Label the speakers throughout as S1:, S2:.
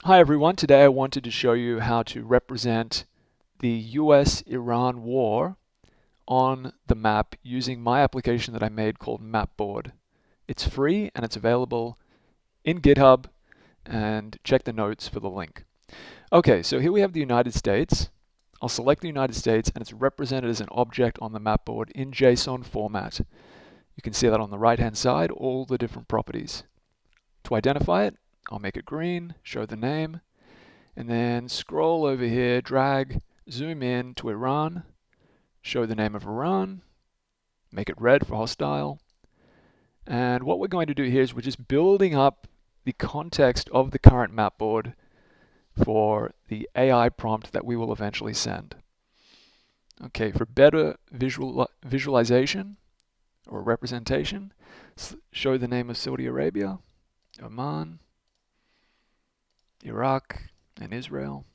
S1: Hi everyone, today I wanted to show you how to represent the US-Iran war on the map using my application that I made called MapBoard. It's free and it's available in Github, and check the notes for the link. Okay, so here we have the United States. I'll select the United States and it's represented as an object on the MapBoard in JSON format. You can see that on the right hand side, all the different properties. To identify it, I'll make it green, show the name, and then scroll over here, drag, zoom in to Iran, show the name of Iran, make it red for hostile. And what we're going to do here is we're just building up the context of the current mapboard for the AI prompt that we will eventually send. Okay, for better visualization or representation, show the name of Saudi Arabia, Oman, Iraq, and Israel.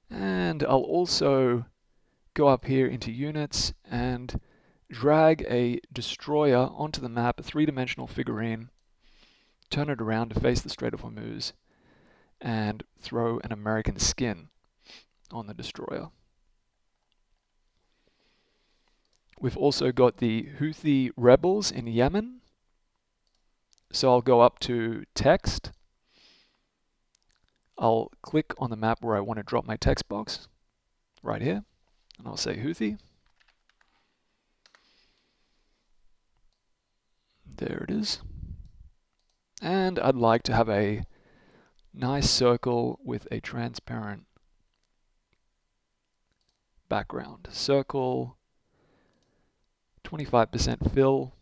S1: And I'll also go up here into units and drag a destroyer onto the map, a three-dimensional figurine, turn it around to face the Strait of Hormuz, and throw an American skin on the destroyer. We've also got the Houthi rebels in Yemen. So I'll go up to text. I'll click on the map where I want to drop my text box, right here, and I'll say Houthi. There it is. And I'd like to have a nice circle with a transparent background. Circle, 25% fill,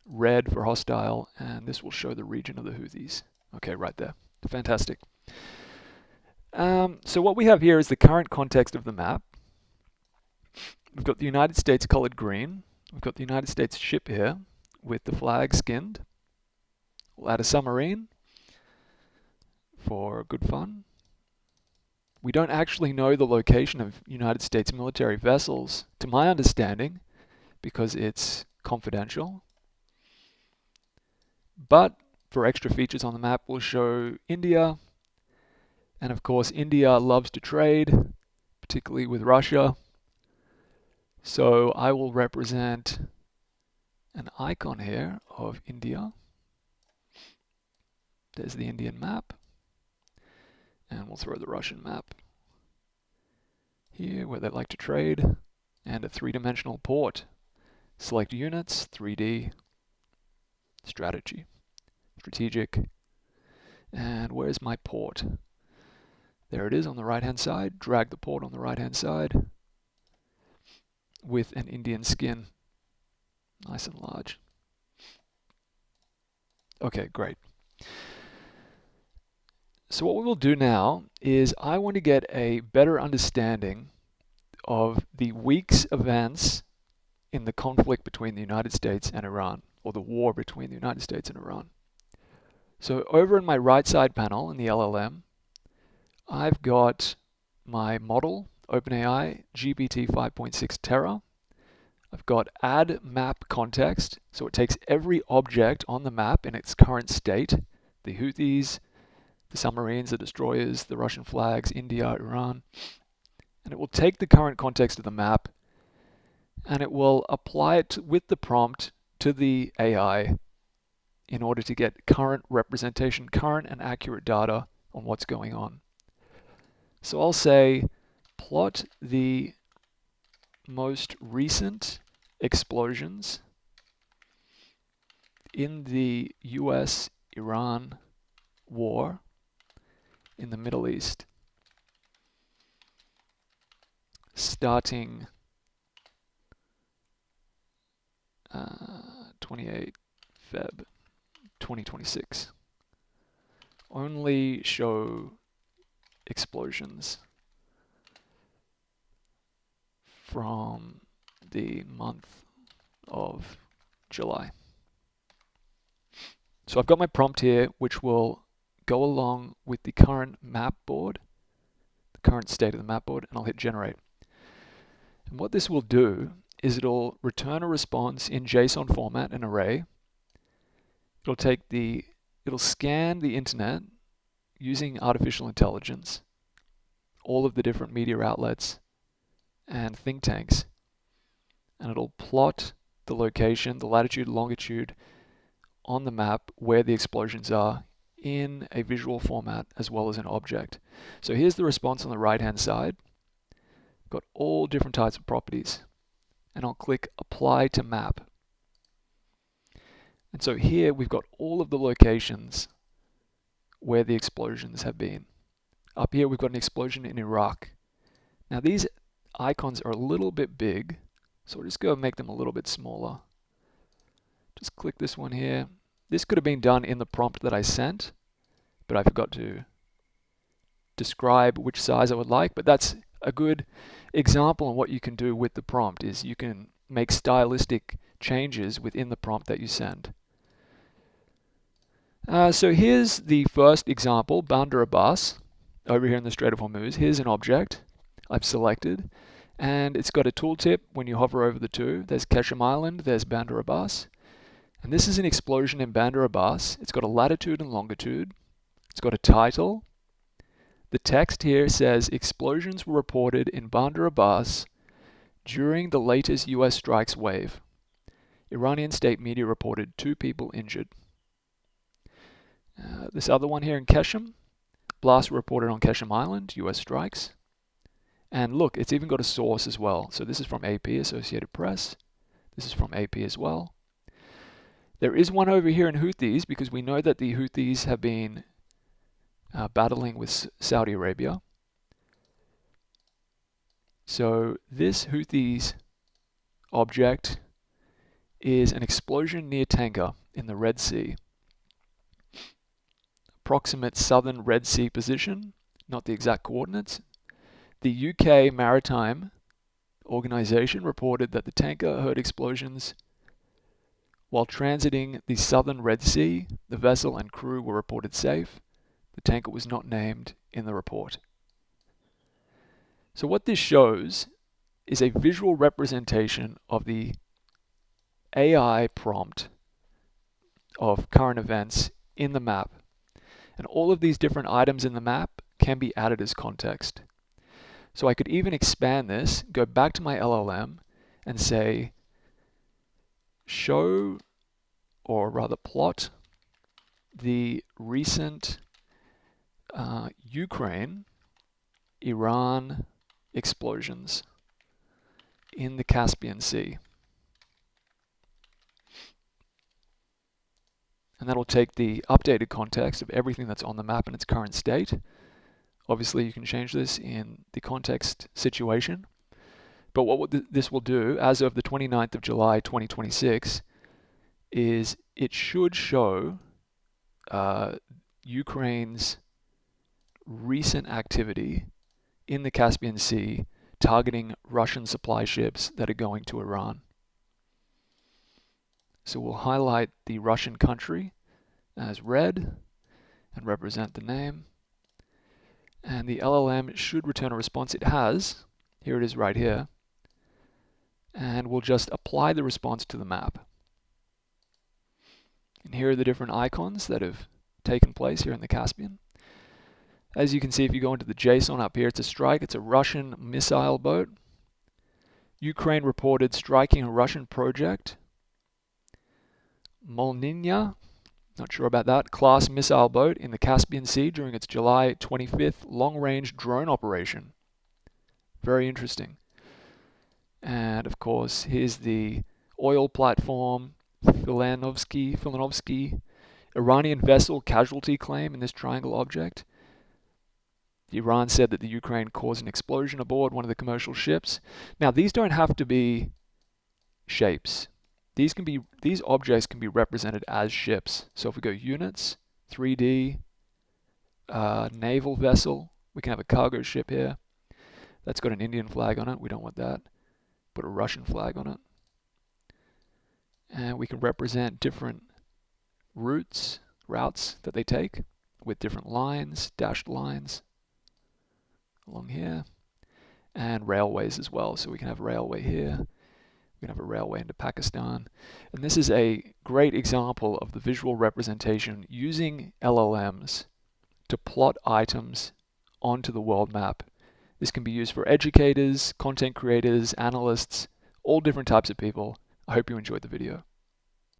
S1: red for hostile, and this will show the region of the Houthis. Okay, right there. Fantastic. So what we have here is the current context of the map. We've got the United States colored green. We've got the United States ship here with the flag skinned. We'll add a submarine for good fun. We don't actually know the location of United States military vessels, to my understanding, because it's confidential. But for extra features on the map, we'll show India. And of course, India loves to trade, particularly with Russia. So I will represent an icon here of India. There's the Indian map. And we'll throw the Russian map here where they like to trade. And a three-dimensional port. Select units, 3D, strategy, strategic. And where's my port? There it is on the right-hand side. Drag the port on the right-hand side with an Indian skin. Nice and large. Okay, great. So what we will do now is I want to get a better understanding of the week's events in the conflict between the United States and Iran, or the war between the United States and Iran. So over in my right side panel in the LLM, I've got my model, OpenAI GPT 5.6 Terra. I've got add map context, so it takes every object on the map in its current state, the Houthis, the submarines, the destroyers, the Russian flags, India, Iran, and it will take the current context of the map and it will apply it with the prompt to the AI in order to get current representation, current and accurate data on what's going on. So I'll say, plot the most recent explosions in the US-Iran war in the Middle East, starting 28 Feb 2026. Only show explosions from the month of July. So I've got my prompt here, which will go along with the current map board, the current state of the map board, and I'll hit generate. And what this will do is it'll return a response in JSON format, an array. It'll take the it'll scan the internet using artificial intelligence, all of the different media outlets and think tanks, and it'll plot the location, the latitude, longitude on the map where the explosions are in a visual format as well as an object. So here's the response on the right hand side. Got all different types of properties, and I'll click apply to map. And so here we've got all of the locations where the explosions have been. Up here we've got an explosion in Iraq. Now these icons are a little bit big, so we'll just go and make them a little bit smaller. Just click this one here. This could have been done in the prompt that I sent, but I forgot to describe which size I would like. But that's a good example of what you can do with the prompt, is you can make stylistic changes within the prompt that you send. So here's the first example, Bandar Abbas, over here in the Strait of Hormuz. Here's an object I've selected, and it's got a tooltip when you hover over the two. There's Keshem Island, there's Bandar Abbas. And this is an explosion in Bandar Abbas. It's got a latitude and longitude. It's got a title. The text here says, explosions were reported in Bandar Abbas during the latest US strikes wave. Iranian state media reported 2 people injured. This other one here in Keshem, blasts were reported on Keshem Island, US strikes. And look, it's even got a source as well. So this is from AP, Associated Press. This is from AP as well. There is one over here in Houthis, because we know that the Houthis have been battling with Saudi Arabia. So this Houthis object is an explosion near Tanker in the Red Sea. Approximate southern Red Sea position, not the exact coordinates. The UK Maritime Organization reported that the tanker heard explosions while transiting the southern Red Sea. The vessel and crew were reported safe. The tanker was not named in the report. So what this shows is a visual representation of the AI prompt of current events in the map. And all of these different items in the map can be added as context. So I could even expand this, go back to my LLM and say, show, or rather plot, the recent Ukraine-Iran explosions in the Caspian Sea. And that'll take the updated context of everything that's on the map in its current state. Obviously, you can change this in the context situation. But what this will do, as of the 29th of July 2026, is it should show Ukraine's recent activity in the Caspian Sea targeting Russian supply ships that are going to Iran. So we'll highlight the Russian country as red and represent the name. And the LLM should return a response. It has. Here it is right here. And we'll just apply the response to the map. And here are the different icons that have taken place here in the Caspian. As you can see, if you go into the JSON up here, it's a strike. It's a Russian missile boat. Ukraine reported striking a Russian project. Molninya, not sure about that, class missile boat in the Caspian Sea during its July 25th long-range drone operation. Very interesting. And of course, here's the oil platform, Filanovsky, Iranian vessel casualty claim in this triangle object. Iran said that the Ukraine caused an explosion aboard one of the commercial ships. Now, these don't have to be shapes. These objects can be represented as ships. So if we go units, 3D, naval vessel, we can have a cargo ship here. That's got an Indian flag on it. We don't want that. Put a Russian flag on it. And we can represent different routes that they take with different lines, dashed lines along here, and railways as well. So we can have railway here. We can have a railway into Pakistan. And this is a great example of the visual representation using LLMs to plot items onto the world map. This can be used for educators, content creators, analysts, all different types of people. I hope you enjoyed the video.